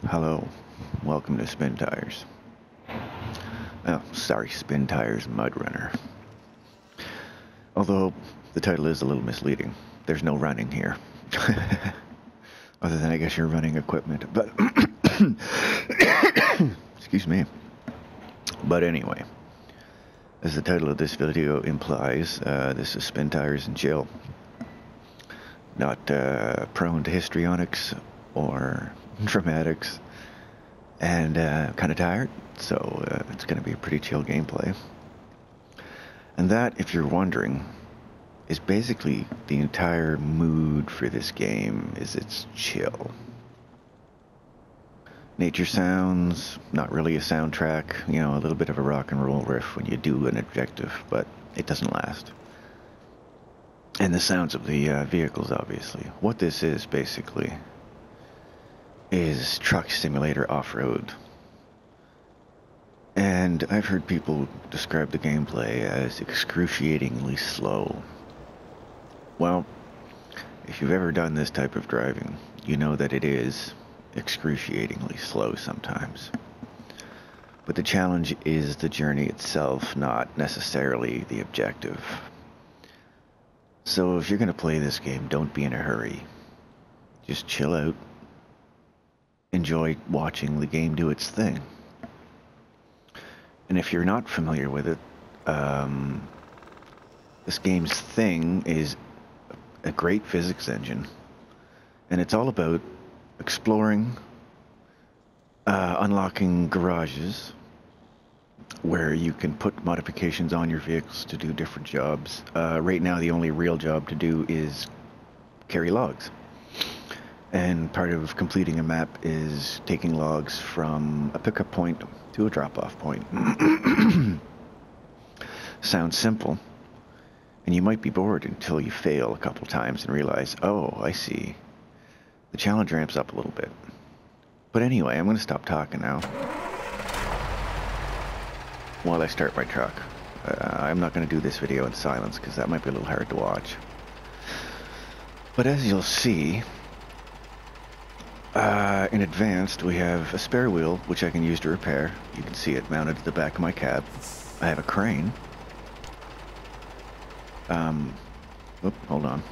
Hello, welcome to Spintires. Oh, sorry, Spintires Mudrunner. Although the title is a little misleading. There's no running here. Other than I guess you're running equipment, but excuse me. But anyway, as the title of this video implies, this is Spintires and Chill. Not prone to histrionics or dramatics, and kind of tired, so it's going to be a pretty chill gameplay. And that, if you're wondering, is basically the entire mood for this game. Is it's chill. Nature sounds, not really a soundtrack, you know, a little bit of a rock and roll riff when you do an objective, but it doesn't last. And the sounds of the vehicles, obviously. What this is, basically, is truck simulator off-road. And I've heard people describe the gameplay as excruciatingly slow. Well, if you've ever done this type of driving, you know that it is excruciatingly slow sometimes. But the challenge is the journey itself, not necessarily the objective. So if you're going to play this game, don't be in a hurry. Just chill out. Enjoy watching the game do its thing. And if you're not familiar with it, this game's thing is a great physics engine. And it's all about exploring, unlocking garages where you can put modifications on your vehicles to do different jobs. Right now, the only real job to do is carry logs. And part of completing a map is taking logs from a pickup point to a drop-off point. Sounds simple. And you might be bored until you fail a couple times and realize, oh, I see. The challenge ramps up a little bit. But anyway, I'm going to stop talking now while I start my truck. I'm not going to do this video in silence because that might be a little hard to watch. But as you'll see, in advanced, we have a spare wheel, which I can use to repair. You can see it mounted to the back of my cab. I have a crane. Hold on.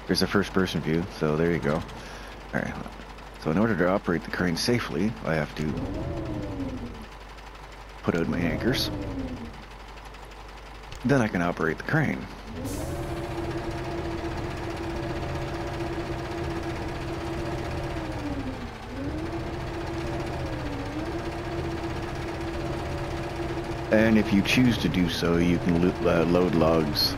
There's a first-person view, so there you go. Alright, so in order to operate the crane safely, I have to put out my anchors. Then I can operate the crane. And if you choose to do so, you can load logs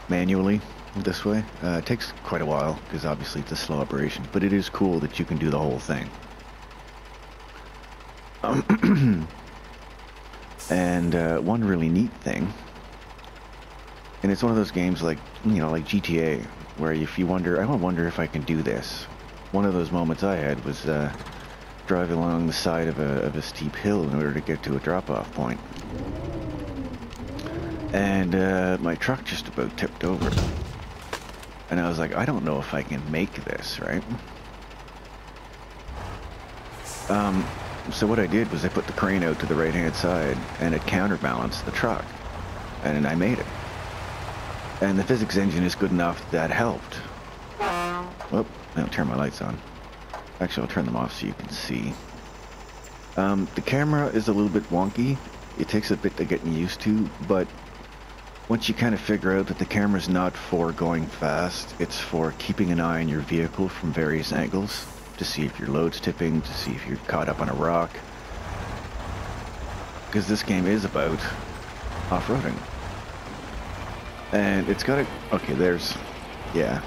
manually this way. It takes quite a while, because obviously it's a slow operation, but it is cool that you can do the whole thing. And one really neat thing, and it's one of those games like, you know, like GTA, where if you wonder, I wonder if I can do this. One of those moments I had was driving along the side of a steep hill in order to get to a drop-off point. And my truck just about tipped over. And I was like, I don't know if I can make this, right? So what I did was I put the crane out to the right-hand side, and it counterbalanced the truck. And I made it. And the physics engine is good enough that helped. Oh, I'll turn my lights on. Actually, I'll turn them off so you can see. The camera is a little bit wonky. It takes a bit to get used to, but once you kind of figure out that the camera's not for going fast, it's for keeping an eye on your vehicle from various angles, to see if your load's tipping, to see if you're caught up on a rock. Because this game is about off-roading. And it's got a... Okay, there's... Yeah.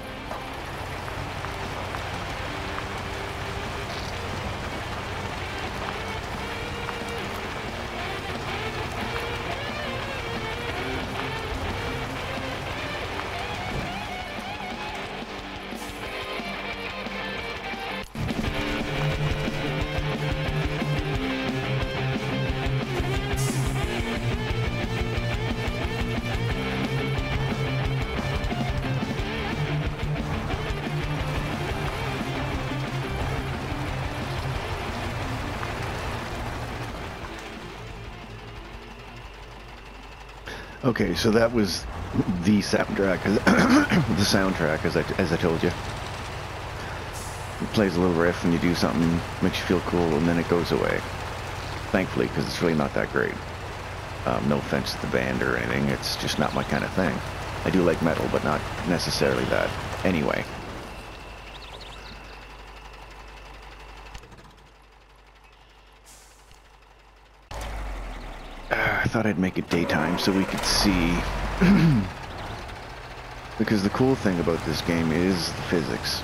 Okay, so that was the soundtrack, the soundtrack, as I told you. It plays a little riff when you do something, makes you feel cool, and then it goes away. Thankfully, because it's really not that great. No offense to the band or anything, it's just not my kind of thing. I do like metal, but not necessarily that. Anyway. I thought I'd make it daytime so we could see. Because the cool thing about this game is the physics.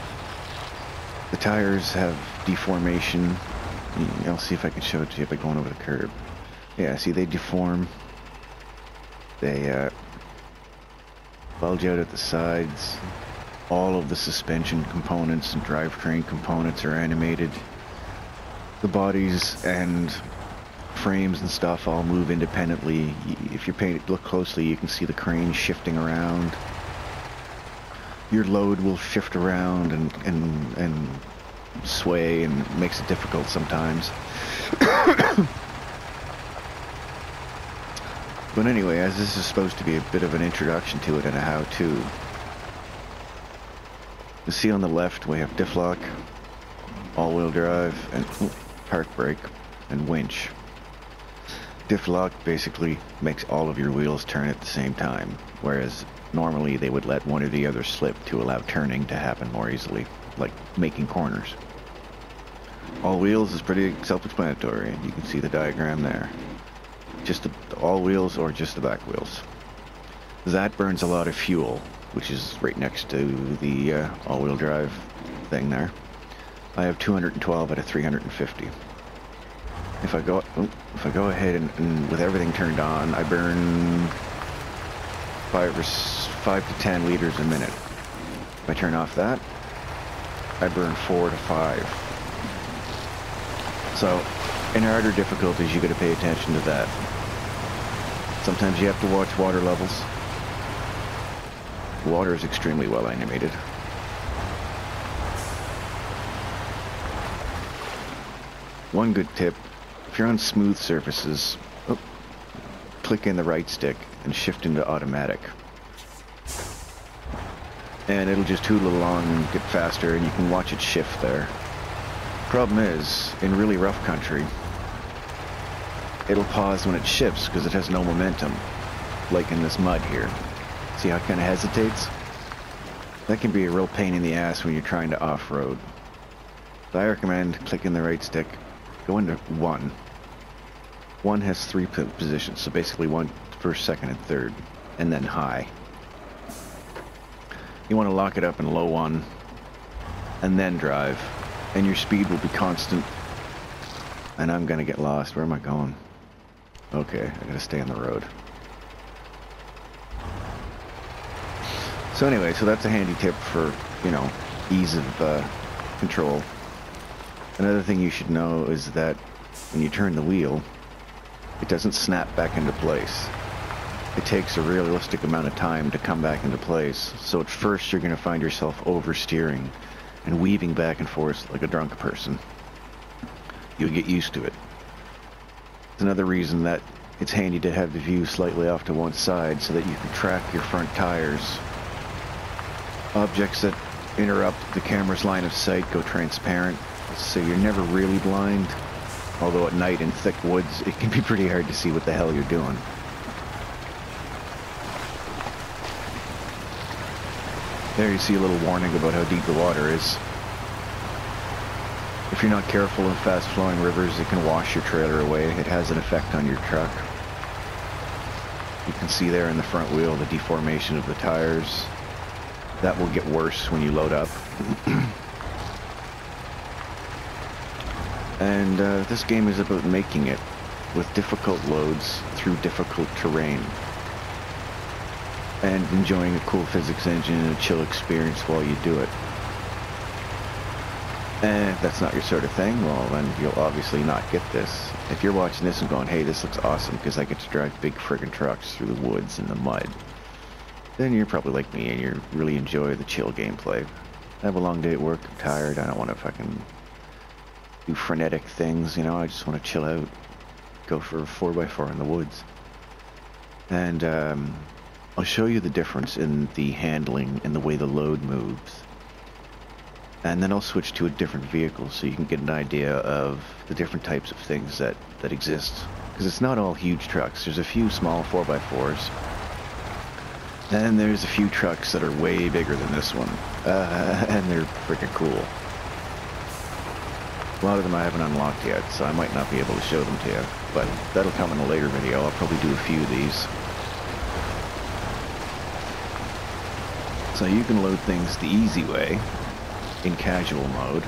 The tires have deformation. I'll see if I can show it to you by going over the curb. Yeah, see, they deform. They bulge out at the sides. All of the suspension components and drivetrain components are animated. The bodies and frames and stuff all move independently. If you look closely, you can see the crane shifting around. Your load will shift around and sway, and makes it difficult sometimes. But anyway, as this is supposed to be a bit of an introduction to it and a how-to, you see on the left we have diff lock, all-wheel drive, and park brake, and winch. Diff lock basically makes all of your wheels turn at the same time, whereas normally they would let one or the other slip to allow turning to happen more easily, like making corners. All wheels is pretty self-explanatory, and you can see the diagram there. Just the all wheels or just the back wheels. That burns a lot of fuel, which is right next to the all-wheel drive thing there. I have 212 out of 350. If I go ahead and with everything turned on, I burn 5 to 10 liters a minute. If I turn off that, I burn 4 to 5. So, in harder difficulties, you got to pay attention to that. Sometimes you have to watch water levels. Water is extremely well animated. One good tip, if you're on smooth surfaces, click in the right stick and shift into automatic. And it'll just tootle along and get faster, and you can watch it shift there. Problem is, in really rough country, it'll pause when it shifts because it has no momentum, like in this mud here. See how it kind of hesitates? That can be a real pain in the ass when you're trying to off-road. So I recommend clicking the right stick, go into 1. 1 has 3 positions, so basically 1 first, second, and third, and then high. You want to lock it up in low 1, and then drive, and your speed will be constant. And I'm gonna get lost. Where am I going? Okay, I gotta stay on the road. So anyway, so that's a handy tip for, you know, ease of control. Another thing you should know is that when you turn the wheel, it doesn't snap back into place. It takes a realistic amount of time to come back into place. So at first you're going to find yourself oversteering and weaving back and forth like a drunk person. You'll get used to it. It's another reason that it's handy to have the view slightly off to one side so that you can track your front tires. Objects that interrupt the camera's line of sight go transparent, so you're never really blind. Although at night in thick woods, it can be pretty hard to see what the hell you're doing. There you see a little warning about how deep the water is. If you're not careful in fast-flowing rivers, it can wash your trailer away. It has an effect on your truck. You can see there in the front wheel the deformation of the tires. That will get worse when you load up. And this game is about making it with difficult loads through difficult terrain. And enjoying a cool physics engine and a chill experience while you do it. And if that's not your sort of thing, well then you'll obviously not get this. If you're watching this and going, hey, this looks awesome because I get to drive big friggin' trucks through the woods and the mud, then you're probably like me and you really enjoy the chill gameplay. I have a long day at work, I'm tired, I don't want to fucking do frenetic things, you know, I just want to chill out, go for a 4x4 in the woods. And I'll show you the difference in the handling and the way the load moves. And then I'll switch to a different vehicle so you can get an idea of the different types of things that exist. Because it's not all huge trucks. There's a few small 4x4s. And there's a few trucks that are way bigger than this one. And they're freaking cool. A lot of them I haven't unlocked yet, so I might not be able to show them to you. But that'll come in a later video. I'll probably do a few of these. So you can load things the easy way, in casual mode,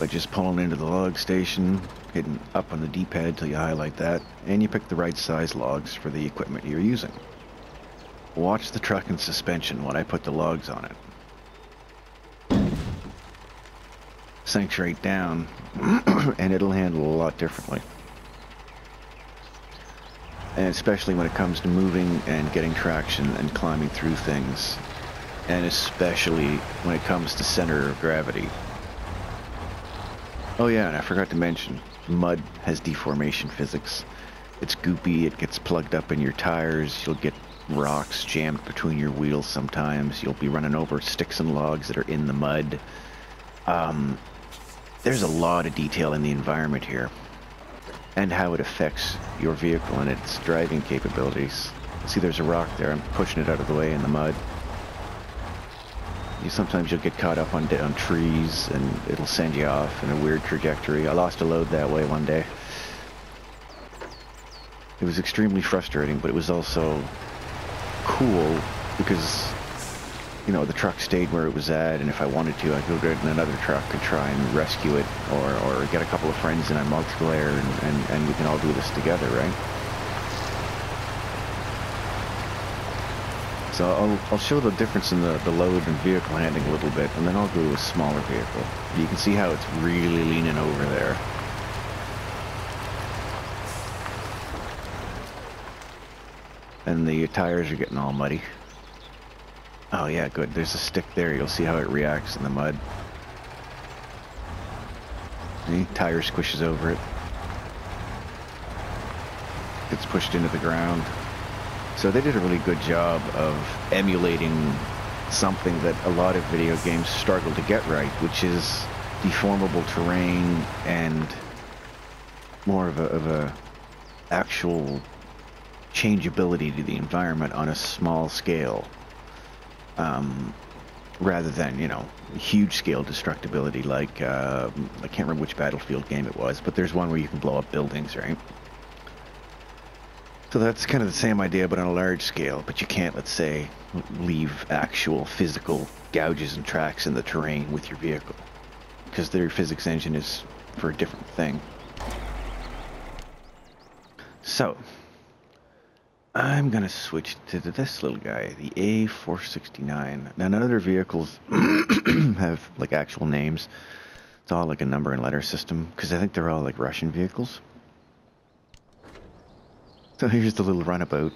by just pulling into the log station, hitting up on the D-pad till you highlight that, and you pick the right size logs for the equipment you're using. Watch the truck in suspension when I put the logs on it. Sinks right down, and it'll handle a lot differently. And especially when it comes to moving and getting traction and climbing through things. And especially when it comes to center of gravity. Oh yeah, and I forgot to mention, mud has deformation physics. It's goopy, it gets plugged up in your tires, you'll get rocks jammed between your wheels sometimes, you'll be running over sticks and logs that are in the mud. There's a lot of detail in the environment here, and how it affects your vehicle and its driving capabilities. See, there's a rock there, I'm pushing it out of the way in the mud. Sometimes you'll get caught up on trees and it'll send you off in a weird trajectory. I lost a load that way one day. It was extremely frustrating, but it was also cool because, you know, the truck stayed where it was at, and if I wanted to, I could go get in another truck and try and rescue it, or get a couple of friends in a multiplayer and we can all do this together, right? So I'll show the difference in the load and vehicle handling a little bit, and then I'll go to a smaller vehicle. You can see how it's really leaning over there. And the tires are getting all muddy. Oh yeah, good. There's a stick there. You'll see how it reacts in the mud. The tire squishes over it. Gets pushed into the ground. So they did a really good job of emulating something that a lot of video games struggle to get right, which is deformable terrain and more of a actual changeability to the environment on a small scale, rather than, you know, huge scale destructibility like, I can't remember which Battlefield game it was, but there's one where you can blow up buildings, right? So that's kind of the same idea, but on a large scale, but you can't, let's say, leave actual physical gouges and tracks in the terrain with your vehicle, because their physics engine is for a different thing. So, I'm going to switch to this little guy, the A469. Now, none of their vehicles have, like, actual names. It's all like a number and letter system, because I think they're all, like, Russian vehicles. So here's the little runabout.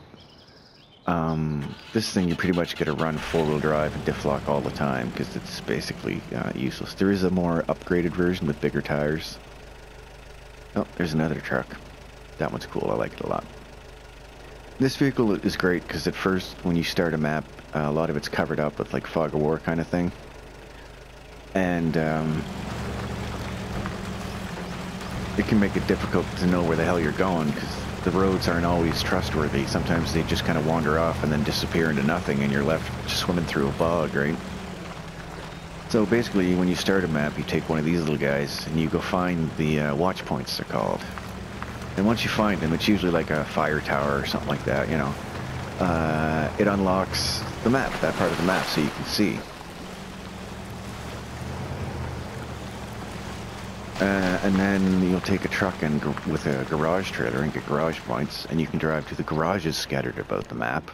This thing you pretty much get to run four-wheel drive and diff lock all the time because it's basically useless. There is a more upgraded version with bigger tires. Oh, there's another truck. That one's cool. I like it a lot. This vehicle is great because at first when you start a map, a lot of it's covered up with like fog of war kind of thing. And it can make it difficult to know where the hell you're going because the roads aren't always trustworthy. Sometimes they just kind of wander off and then disappear into nothing and you're left just swimming through a bog, right? So basically when you start a map, you take one of these little guys and you go find the watch points, they're called. And once you find them, it's usually like a fire tower or something like that, you know. It unlocks the map, that part of the map, so you can see. And then you'll take a truck and with a garage trailer and get garage points, and you can drive to the garages scattered about the map.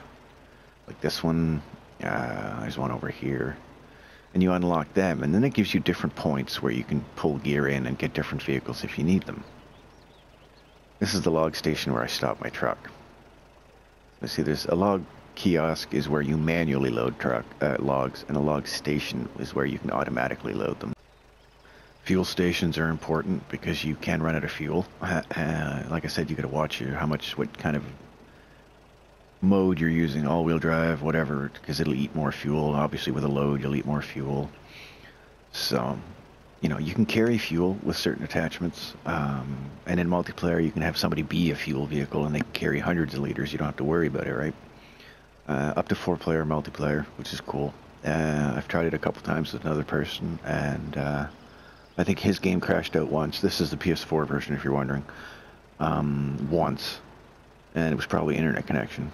Like this one, there's one over here. And you unlock them, and then it gives you different points where you can pull gear in and get different vehicles if you need them. This is the log station where I stop my truck. Let's see, there's a log kiosk is where you manually load logs, and a log station is where you can automatically load them. Fuel stations are important because you can run out of fuel. Like I said, you got to watch what kind of mode you're using, all-wheel drive, whatever, because it'll eat more fuel. Obviously, with a load, you'll eat more fuel. So, you know, you can carry fuel with certain attachments, and in multiplayer, you can have somebody be a fuel vehicle, and they can carry hundreds of liters. You don't have to worry about it, right? Up to 4-player multiplayer, which is cool. I've tried it a couple times with another person, and I think his game crashed out once. This is the PS4 version, if you're wondering. Once, and it was probably internet connection.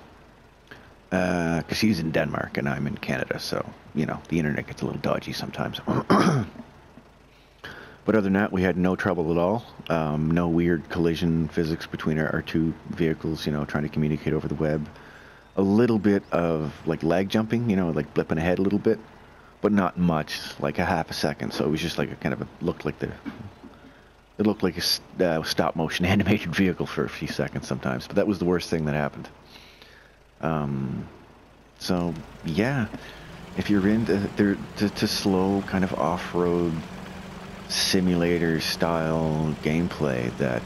Because he's in Denmark and I'm in Canada, so, you know, the internet gets a little dodgy sometimes. But other than that, we had no trouble at all. No weird collision physics between our two vehicles, you know, trying to communicate over the web. A little bit of, like, lag jumping, you know, like blipping ahead a little bit, but not much, like a half a second. So it was just like a kind of looked like a stop motion animated vehicle for a few seconds sometimes, but that was the worst thing that happened. So yeah, if you're into to slow kind of off-road simulator style gameplay, that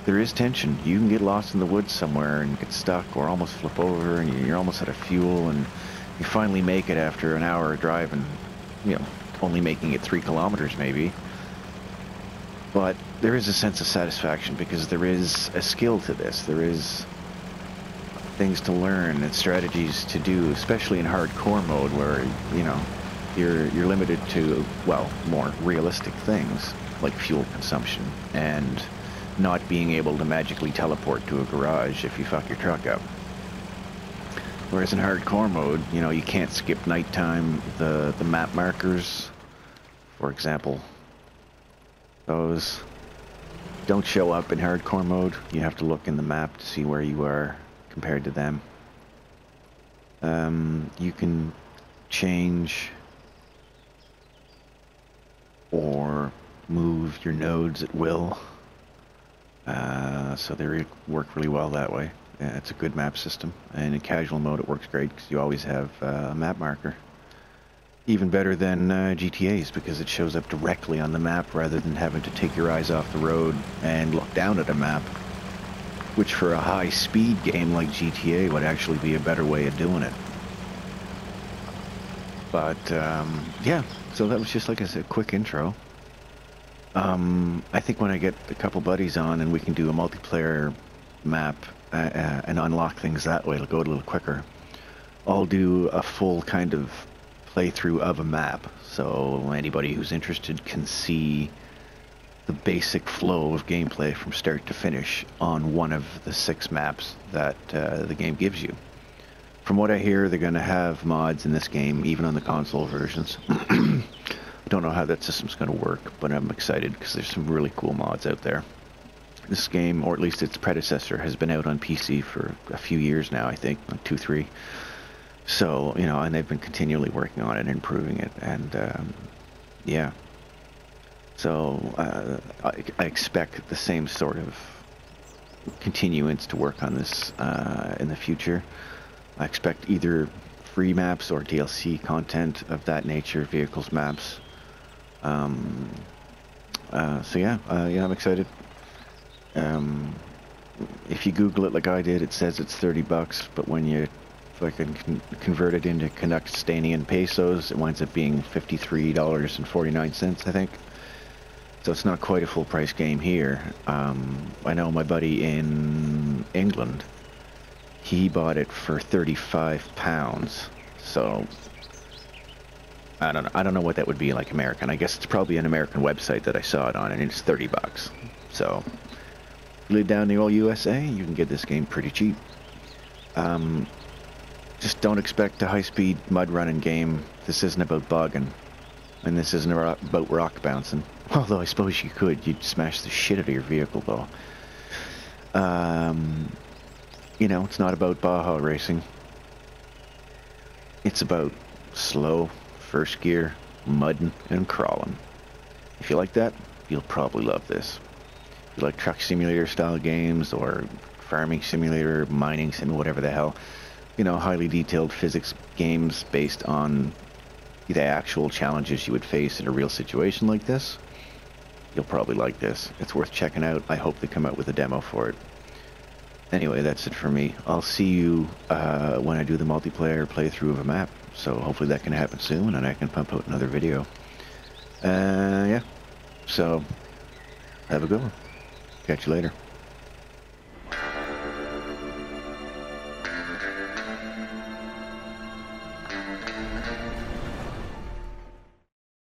there is tension. You can get lost in the woods somewhere and get stuck or almost flip over, and you're almost out of fuel, and you finally make it after an hour of driving, you know, only making it 3 kilometers maybe. But there is a sense of satisfaction because there is a skill to this. There is things to learn and strategies to do, especially in hardcore mode where, you know, you're limited to, well, more realistic things like fuel consumption and not being able to magically teleport to a garage if you fuck your truck up. Whereas in hardcore mode, you know, you can't skip nighttime. The map markers, for example, those don't show up in hardcore mode. You have to look in the map to see where you are compared to them. You can change or move your nodes at will. So they work really well that way. It's a good map system. And in casual mode it works great because you always have a map marker. Even better than GTA's because it shows up directly on the map rather than having to take your eyes off the road and look down at a map, which for a high-speed game like GTA would actually be a better way of doing it. But, yeah, so that was just, like I said, a quick intro. I think when I get a couple buddies on and we can do a multiplayer map and unlock things that way, it'll go a little quicker. I'll do a full kind of playthrough of a map, so anybody who's interested can see the basic flow of gameplay from start to finish on one of the 6 maps that the game gives you. From what I hear, they're going to have mods in this game, even on the console versions. I don't know how that system's going to work, but I'm excited because there's some really cool mods out there. This game, or at least its predecessor, has been out on PC for a few years now, I think, like 2, 3. So, you know, and they've been continually working on it and improving it, and yeah. So I expect the same sort of continuance to work on this in the future. I expect either free maps or DLC content of that nature, vehicles maps. So yeah, yeah, I'm excited. If you Google it like I did, it says it's $30, but when you fucking convert it into Canadian pesos, it winds up being $53.49, I think. So it's not quite a full price game here. I know my buddy in England, he bought it for £35. So I don't know what that would be like American. I guess it's probably an American website that I saw it on, and it's $30. So if you live down in the old USA, you can get this game pretty cheap. Just don't expect a high-speed mud-running game. This isn't about bogging, and this isn't about rock bouncing. Although I suppose you could. You'd smash the shit out of your vehicle, though. You know, it's not about Baja racing. It's about slow, first gear, mudding, and crawling. If you like that, you'll probably love this. If you like truck simulator style games, or farming simulator, mining sim, whatever the hell, you know, highly detailed physics games based on the actual challenges you would face in a real situation like this, you'll probably like this. It's worth checking out. I hope they come out with a demo for it. Anyway, that's it for me. I'll see you when I do the multiplayer playthrough of a map. So hopefully that can happen soon, and I can pump out another video. Yeah. So have a good one. Catch you later.